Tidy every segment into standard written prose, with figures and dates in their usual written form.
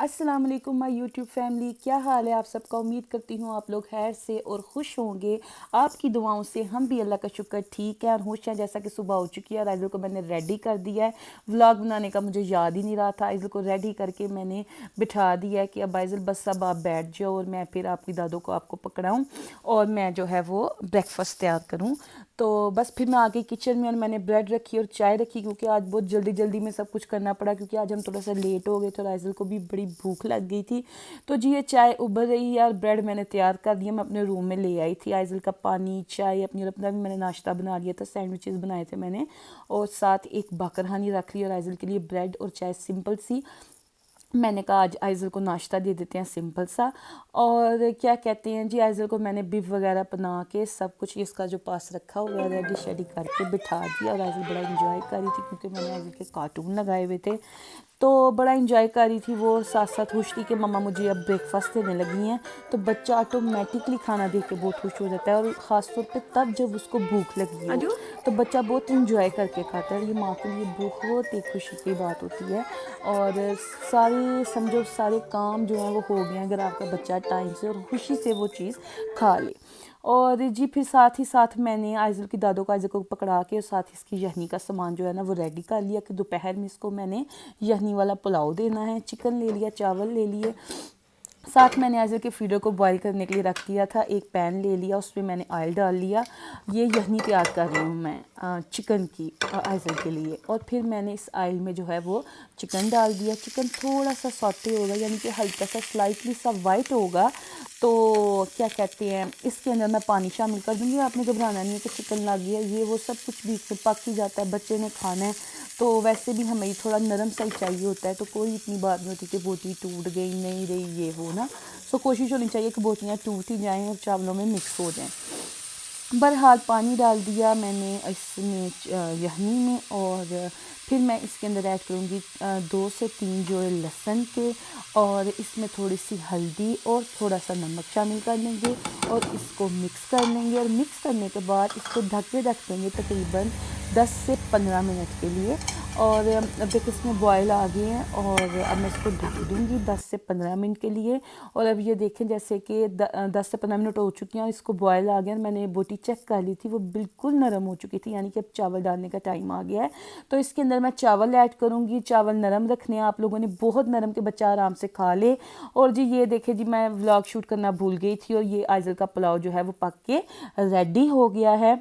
अस्सलाम वालेकुम my YouTube family, क्या हाल है आप सबका। उम्मीद करती हूँ आप लोग खैर से और खुश होंगे। आपकी दुआओं से हम भी अल्लाह का शुक्र ठीक है और खुश हैं। जैसा कि सुबह हो चुकी है और आइज़ल को मैंने रेडी कर दिया है। व्लॉग बनाने का मुझे याद ही नहीं रहा था। आइज़ल को रेडी करके मैंने बिठा दिया है कि अब आइज़ल बस अब आप बैठ जाओ और मैं फिर आपकी दादों को आपको पकड़ाऊँ और मैं जो है वो ब्रेकफास्ट तैयार करूँ। तो बस फिर मैं आ गई किचन में और मैंने ब्रेड रखी और चाय रखी, क्योंकि आज बहुत जल्दी जल्दी में सब कुछ करना पड़ा, क्योंकि आज हम थोड़ा सा लेट हो गए थे और आइज़ल को भी बड़ी भूख लग गई थी। तो जी ये चाय उबल रही है और ब्रेड मैंने तैयार कर दिया। मैं अपने रूम में ले आई थी आइज़ल का पानी चाय अपनी और अपना भी मैंने नाश्ता बना लिया था। सैंडविचेस बनाए थे मैंने और साथ एक बाकरहानी रख ली और आइज़ल के लिए ब्रेड और चाय सिंपल सी। मैंने कहा आज आइज़ल को नाश्ता दे देते हैं सिंपल सा। और क्या कहते हैं जी, आइज़ल को मैंने बीफ वगैरह बना के सब कुछ इसका जो पास रखा हुआ है रेडी शेडी करके बिठा दिया और आइज़ल बड़ा इंजॉय कर रही थी, क्योंकि मैंने आइज़ल के कार्टून लगाए हुए थे तो बड़ा इंजॉय कर रही थी वो। साथ साथ खुश थी कि मम्मा मुझे अब ब्रेकफास्ट देने लगी हैं। तो बच्चा ऑटोमेटिकली खाना देख के बहुत खुश हो जाता है और ख़ास तौर पे तब जब उसको भूख लगी हो तो बच्चा बहुत इंजॉय करके खाता है। ये माँ के लिए बहुत ही खुशी की बात होती है। और सारे समझो सारे काम जो हैं वो हो गए हैं अगर आपका बच्चा टाइम से और खुशी से वो चीज़ खा ले। और जी फिर साथ ही साथ मैंने आइज़ल की दादों को आइज़ल को पकड़ा के और साथ इसकी यखनी का सामान जो है ना वो रेडी कर लिया कि दोपहर में इसको मैंने यखनी वाला पुलाव देना है। चिकन ले लिया, चावल ले लिए। साथ मैंने आइज़ल के फीडर को बॉईल करने के लिए रख दिया था। एक पैन ले लिया, उसमें मैंने ऑयल डाल लिया। ये यखनी तैयार कर रही हूँ मैं चिकन की आइज़ल के लिए। और फिर मैंने इस ऑयल में जो है वो चिकन डाल दिया। चिकन थोड़ा सा सॉटे होगा, यानी कि हल्का सा स्लाइटली सा वाइट होगा। तो क्या कहते हैं इसके अंदर मैं पानी शामिल कर दूँगी। आपने घबराना नहीं है कि चिकन लग गया ये वो, सब कुछ बीच में पक ही जाता है, बच्चे ने खाना है। तो वैसे भी हमें थोड़ा नरम सा ही चाहिए होता है, तो कोई इतनी बात नहीं होती कि बोटी टूट गई नहीं रही ये वो ना। सो कोशिश होनी चाहिए कि बोटियाँ टूट ही जाएँ और चावलों में मिक्स हो जाएँ। बहरहाल पानी डाल दिया मैंने इसमें यखनी में। और फिर मैं इसके अंदर ऐड करूँगी 2 से 3 जो है लहसुन के, और इसमें थोड़ी सी हल्दी और थोड़ा सा नमक शामिल कर लेंगे और इसको मिक्स कर लेंगे। और मिक्स करने के बाद इसको ढक के रख देंगे तकरीबन 10 से 15 मिनट के लिए। और अब देखिए इसमें बॉयल आ गए हैं और अब मैं इसको ढक दूँगी 10 से 15 मिनट के लिए। और अब ये देखें जैसे कि 10 से 15 मिनट हो चुके हैं और इसको बॉयल आ गया। मैंने बोटी चेक कर ली थी, वो बिल्कुल नरम हो चुकी थी, यानी कि अब चावल डालने का टाइम आ गया है। तो इसके अंदर मैं चावल ऐड करूँगी। चावल नरम रखने हैं आप लोगों ने, बहुत नरम के बच्चा आराम से खा ले। और जी ये देखें जी मैं व्लॉग शूट करना भूल गई थी और ये आइज़ल का पुलाव जो है वो पक के रेडी हो गया है।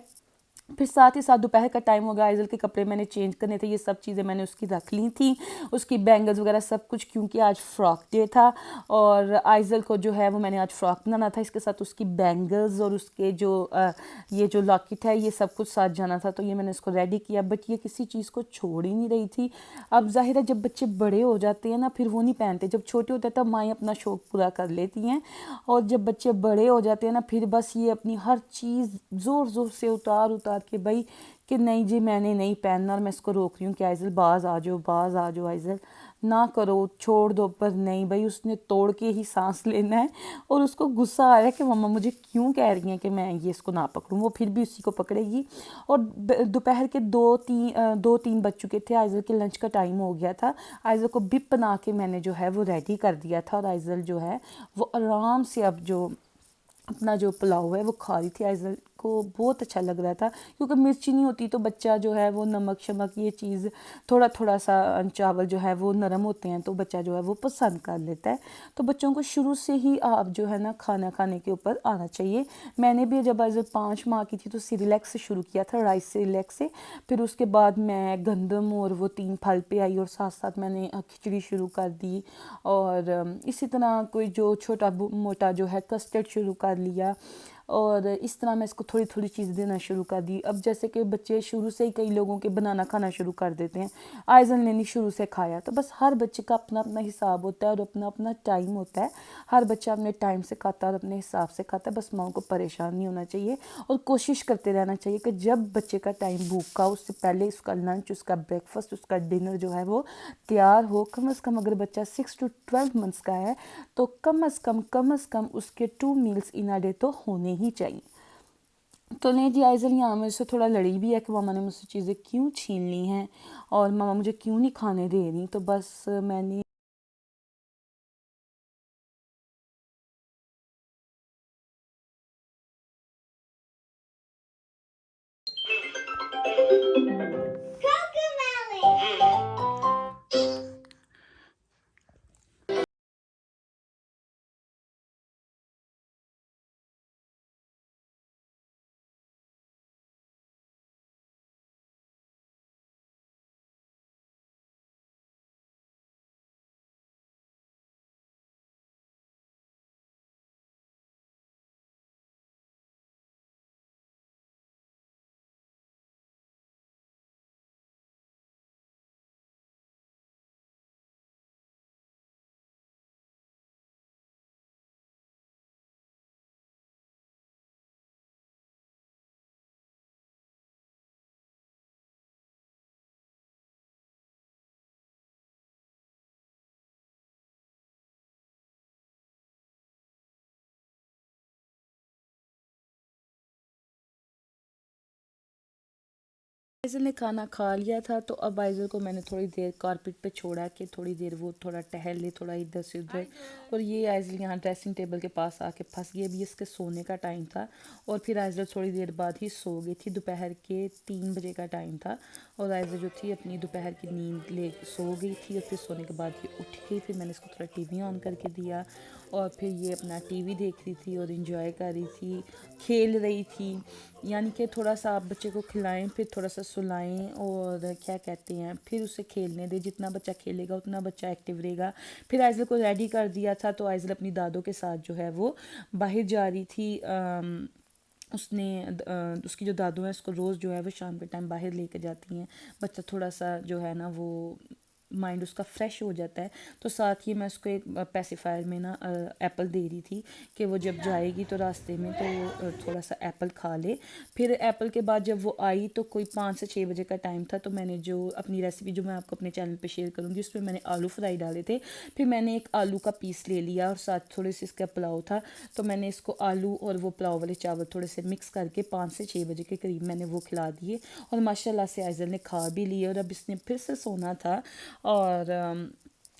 फिर साथ ही साथ दोपहर का टाइम हो गया, आइज़ल के कपड़े मैंने चेंज करने थे, ये सब चीज़ें मैंने उसकी रख ली थी, उसकी बैंगल्स वगैरह सब कुछ, क्योंकि आज फ्रॉक डे था। और आइज़ल को जो है वो मैंने आज फ्रॉक बनाना था, इसके साथ उसकी बैंगल्स और उसके जो ये जो लॉकेट है ये सब कुछ साथ जाना था। तो ये मैंने इसको रेडी किया, बट ये किसी चीज़ को छोड़ ही नहीं रही थी। अब ज़ाहिर है जब बच्चे बड़े हो जाते हैं ना फिर वो नहीं पहनते, जब छोटे होते हैं तब माएँ अपना शौक़ पूरा कर लेती हैं। और जब बच्चे बड़े हो जाते हैं ना फिर बस ये अपनी हर चीज़ ज़ोर ज़ोर से उतार उतार के भाई कि नहीं जी मैंने नहीं पहनना। और मैं इसको रोक रही हूँ कि आइज़ल बाज़ आ जाओ, बाज़ आ जाओ आइज़ल, ना करो छोड़ दो। पर नहीं भाई, उसने तोड़ के ही सांस लेना है। और उसको गुस्सा आ रहा है कि मम्मा मुझे क्यों कह रही हैं कि मैं ये इसको ना पकड़ूँ, वो फिर भी उसी को पकड़ेगी। और दोपहर के 2-3 बज चुके थे, आइज़ल के लंच का टाइम हो गया था। आइज़ल को बिप बना के मैंने जो है वो रेडी कर दिया था और आइज़ल जो है वो आराम से अब जो अपना जो पुलाव है वो खा रही थी। आइज़ल को बहुत अच्छा लग रहा था, क्योंकि मिर्ची नहीं होती तो बच्चा जो है वो नमक शमक ये चीज़ थोड़ा थोड़ा सा, चावल जो है वो नरम होते हैं तो बच्चा जो है वो पसंद कर लेता है। तो बच्चों को शुरू से ही आप जो है ना खाना खाने के ऊपर आना चाहिए। मैंने भी जब आइज़ल 5 माह की थी तो सिरिलैक्स से शुरू किया था, राइस सिरिलैक्स से। फिर उसके बाद मैं गंदम और वो 3 फल पे आई और साथ साथ मैंने खिचड़ी शुरू कर दी। और इसी तरह कोई जो छोटा मोटा जो है कस्टर्ड शुरू कर लिया। और इस तरह मैं इसको थोड़ी थोड़ी चीज़ देना शुरू कर दी। अब जैसे कि बच्चे शुरू से ही कई लोगों के बनाना खाना शुरू कर देते हैं, आइज़ल ने नहीं शुरू से खाया। तो बस हर बच्चे का अपना अपना हिसाब होता है और अपना अपना टाइम होता है। हर बच्चा अपने टाइम से खाता है और अपने हिसाब से खाता है। बस माँ को परेशान नहीं होना चाहिए और कोशिश करते रहना चाहिए कि जब बच्चे का टाइम भूख का उससे पहले उसका लंच, उसका ब्रेकफास्ट, उसका डिनर जो है वो तैयार हो। कम से कम अगर बच्चा 6 to 12 मंथ्स का है तो कम से कम उसके 2 मील्स इन अ डे तो होने ही चाहिए। तो नहीं जी, आइज़ल यहाँ मेरे से थोड़ा लड़ी भी है कि मामा ने मुझसे चीज़ें क्यों छीन ली हैं और मामा मुझे क्यों नहीं खाने दे रही। तो बस मैंने आइज़ल ने खाना खा लिया था, तो अब आइज़ल को मैंने थोड़ी देर कारपेट पे छोड़ा कि थोड़ी देर वो थोड़ा टहल ले, थोड़ा इधर से उधर। और ये आइज़ल यहाँ ड्रेसिंग टेबल के पास आके फंस गई। अभी इसके सोने का टाइम था और फिर आइज़ल थोड़ी देर बाद ही सो गई थी। दोपहर के 3 बजे का टाइम था और आइज़ल जो थी अपनी दोपहर की नींद ले सो गई थी और फिर सोने के बाद ये उठ गई। फिर मैंने इसको थोड़ा टीवी ऑन करके दिया और फिर ये अपना टीवी देख रही थी और इन्जॉय कर रही थी, खेल रही थी। यानी कि थोड़ा सा आप बच्चे को खिलाएं, फिर थोड़ा सा सुलाएं और क्या कहते हैं, फिर उसे खेलने दें। जितना बच्चा खेलेगा उतना बच्चा एक्टिव रहेगा। फिर आइज़ल को रेडी कर दिया था, तो आइज़ल अपनी दादों के साथ जो है वो बाहर जा रही थी। उसकी जो दादू हैं उसको रोज़ जो है वो शाम के टाइम बाहर लेके जाती हैं। बच्चा थोड़ा सा जो है ना वो माइंड उसका फ्रेश हो जाता है। तो साथ ही मैं उसको एक पैसिफायर में ना एप्पल दे रही थी कि वो जब जाएगी तो रास्ते में तो वो थोड़ा सा एप्पल खा ले। फिर एप्पल के बाद जब वो आई तो कोई 5 से 6 बजे का टाइम था। तो मैंने जो अपनी रेसिपी जो मैं आपको अपने चैनल पे शेयर करूँगी उसमें मैंने आलू फ्राई डाले थे। फिर मैंने एक आलू का पीस ले लिया और साथ थोड़े से इसका पुलाव था, तो मैंने इसको आलू और वो पुलाव वाले चावल थोड़े से मिक्स करके 5 से 6 बजे के करीब मैंने वो खिला दिए। और माशाल्लाह से आइज़ल ने खा भी लिए और अब इसने फिर से सोना था और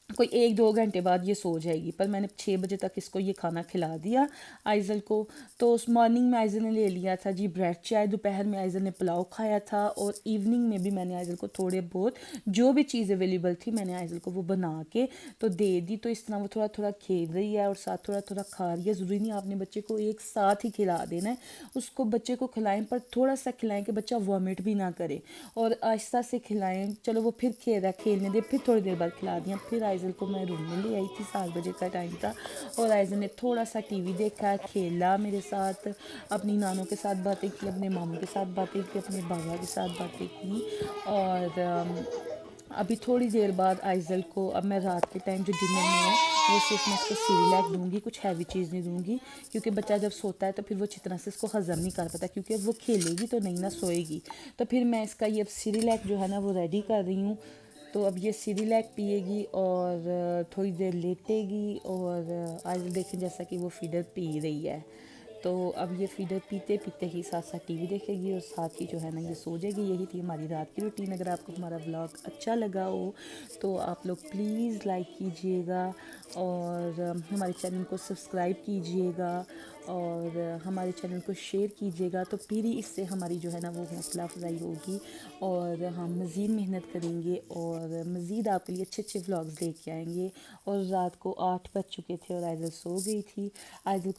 कोई 1-2 घंटे बाद ये सो जाएगी। पर मैंने 6 बजे तक इसको ये खाना खिला दिया आइज़ल को। तो उस मॉर्निंग में आइज़ल ने ले लिया था जी ब्रेड चाय, दोपहर में आइज़ल ने पुलाव खाया था और इवनिंग में भी मैंने आइज़ल को थोड़े बहुत जो भी चीज़ अवेलेबल थी मैंने आइज़ल को वो बना के तो दे दी। तो इस तरह वो थोड़ा थोड़ा खेल रही है और साथ थोड़ा थोड़ा खा रही है। ज़रूरी नहीं आपने बच्चे को एक साथ ही खिला देना है, उसको बच्चे को खिलाएं पर थोड़ा सा खिलाएं कि बच्चा वॉमिट भी ना करे और आहिस्ता से खिलाएं। चलो वो फिर खेल रहा खेलने दे, फिर थोड़ी देर बाद खिला दिया। फिर आइज़ल को मैं रूम में ले आई थी, 7 बजे का टाइम था और आइज़ल ने थोड़ा सा टीवी देखा, खेला मेरे साथ, अपनी नानों के साथ बातें की, अपने मामू के साथ बातें की, अपने बाबा के साथ बातें की। और अभी थोड़ी देर बाद आइज़ल को अब मैं रात के टाइम जो डिनर में है वो सिर्फ मैं इसको सीरियलैक दूंगी, कुछ हैवी चीज़ नहीं दूंगी क्योंकि बच्चा जब सोता है तो फिर वो अच्छी तरह से इसको हज़म नहीं कर पाता क्योंकि वो खेलेगी तो नहीं ना सोएगी। तो फिर मैं इसका ये सीरियलैक जो है ना वो रेडी कर रही हूँ। तो अब ये सीरियलैक पिएगी और थोड़ी देर लेटेगी और आज देखें जैसा कि वो फीडर पी रही है। तो अब ये फीडर पीते पीते ही साथ साथ टीवी देखेगी और साथ ही जो है ना ये सो जाएगी। यही थी हमारी रात की रूटीन। अगर आपको हमारा ब्लॉग अच्छा लगा हो तो आप लोग प्लीज़ लाइक कीजिएगा और हमारे चैनल को सब्सक्राइब कीजिएगा और हमारे चैनल को शेयर कीजिएगा। तो फिर ही इससे हमारी जो है ना वो हौसला अफजाई होगी और हम मज़ीद मेहनत करेंगे और मज़ीद आपके लिए अच्छे अच्छे व्लॉग्स लेके आएंगे। और रात को 8 बज चुके थे और आइज़ल सो गई थी। आइज़ल